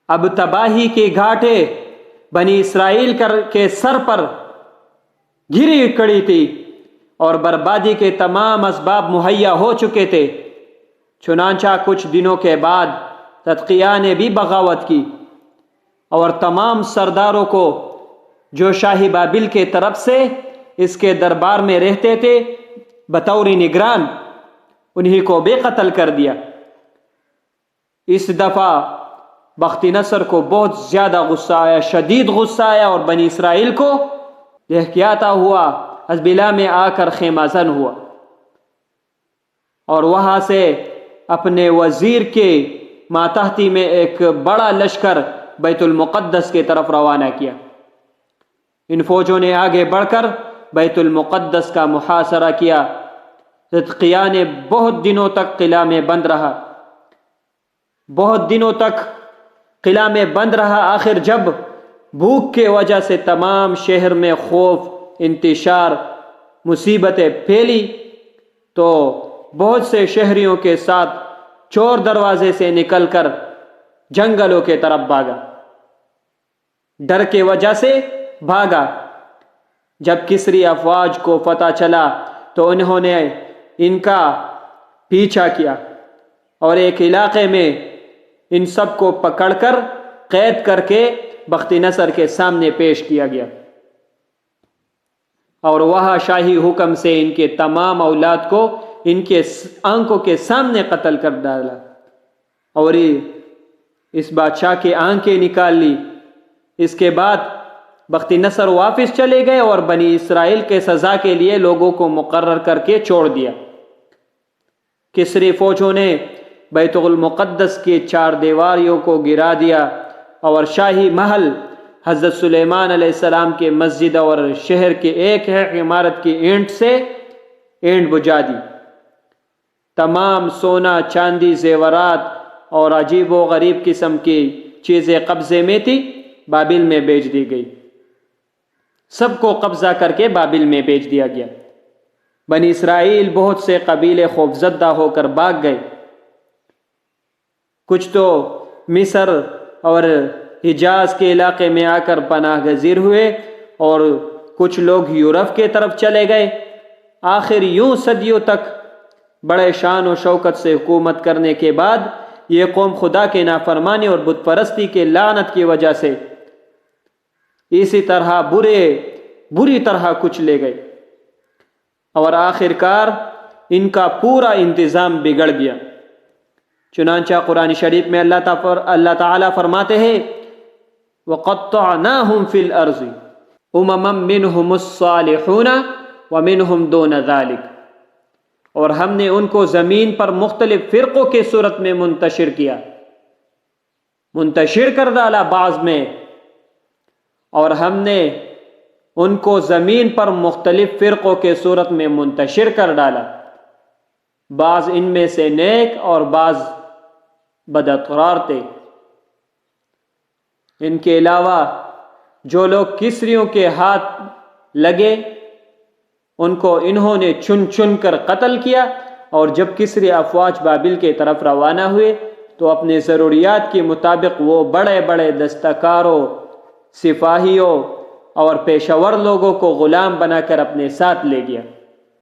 اب تباہی کے گھاٹے بنی اسرائیل کے سر پر گھری کڑی تھی اور بربادی کے تمام اسباب مہیا ہو چکے تھے۔ چنانچہ کچھ دنوں کے بعد تدقیہ نے بھی بغاوت کی اور تمام سرداروں کو جو شاہی بابل کے طرف سے اس کے دربار میں رہتے تھے بطور نگران، انہی کو بھی قتل کر دیا۔ اس دفعہ بخت نصر کو بہت زیادہ غصہ آیا، شدید غصہ آیا، اور بنی اسرائیل کو لہکیاتا ہوا حزبیلا میں آ کر خیمہ زن ہوا اور وہاں سے اپنے وزیر کے ماتحتی میں ایک بڑا لشکر بیت المقدس کی طرف روانہ کیا۔ ان فوجوں نے آگے بڑھ کر بیت المقدس کا محاصرہ کیا۔ صدقیہ نے بہت دنوں تک قلعہ میں بند رہا، آخر جب بھوک کے وجہ سے تمام شہر میں خوف، انتشار، مصیبتیں پھیلی تو بہت سے شہریوں کے ساتھ چور دروازے سے نکل کر جنگلوں کے طرف بھاگا، ڈر کے وجہ سے بھاگا۔ جب کسری افواج کو پتہ چلا تو انہوں نے ان کا پیچھا کیا اور ایک علاقے میں ان سب کو پکڑ کر قید کر کے بخت نصر کے سامنے پیش کیا گیا اور وہاں شاہی حکم سے ان کے تمام اولاد کو ان کے آنکھوں کے سامنے قتل کر ڈالا اور اس بادشاہ کی آنکھیں نکال لی۔ اس کے بعد بخت نصر واپس چلے گئے اور بنی اسرائیل کے سزا کے لیے لوگوں کو مقرر کر کے چھوڑ دیا۔ کسری فوجوں نے بیت المقدس کی 4 دیواریوں کو گرا دیا اور شاہی محل، حضرت سلیمان علیہ السلام کی مسجد اور شہر کے ایک عمارت کی اینٹ سے اینٹ بجھا دی۔ تمام سونا، چاندی، زیورات اور عجیب و غریب قسم کی چیزیں قبضے میں تھی، بابل میں بیچ دی گئی۔ سب کو قبضہ کر کے بابل میں بیچ دیا گیا۔ بنی اسرائیل بہت سے قبیلے خوفزدہ ہو کر بھاگ گئے۔ کچھ تو مصر اور حجاز کے علاقے میں آ کر پناہ گزیر ہوئے اور کچھ لوگ یورپ کے طرف چلے گئے۔ آخر یوں صدیوں تک بڑے شان و شوکت سے حکومت کرنے کے بعد یہ قوم خدا کے نافرمانی اور بت پرستی کے لعنت کی وجہ سے اسی طرح بری طرح کچلے گئے اور آخر کار ان کا پورا انتظام بگڑ گیا۔ چنانچہ قرآن شریف میں اللہ تعالیٰ فرماتے ہیں وَقَطَّعْنَاهُمْ فِي الْأَرْضِ أُمَمًا مِّنْهُمُ الصَّالِحُونَ وَمِنْهُمْ دُونَ ذَلِكَ، اور ہم نے ان کو زمین پر مختلف فرقوں کے صورت میں منتشر کیا، منتشر کر ڈالا بعض میں، اور ہم نے ان کو زمین پر مختلف فرقوں کے صورت میں منتشر کر ڈالا، بعض ان میں سے نیک اور بعض بداطرار تھے۔ ان کے علاوہ جو لوگ کسریوں کے ہاتھ لگے ان کو انہوں نے چن چن کر قتل کیا، اور جب کسری افواج بابل کے طرف روانہ ہوئے تو اپنے ضروریات کے مطابق وہ بڑے بڑے دستکاروں، سپاہیوں اور پیشہ ور لوگوں کو غلام بنا کر اپنے ساتھ لے گیا۔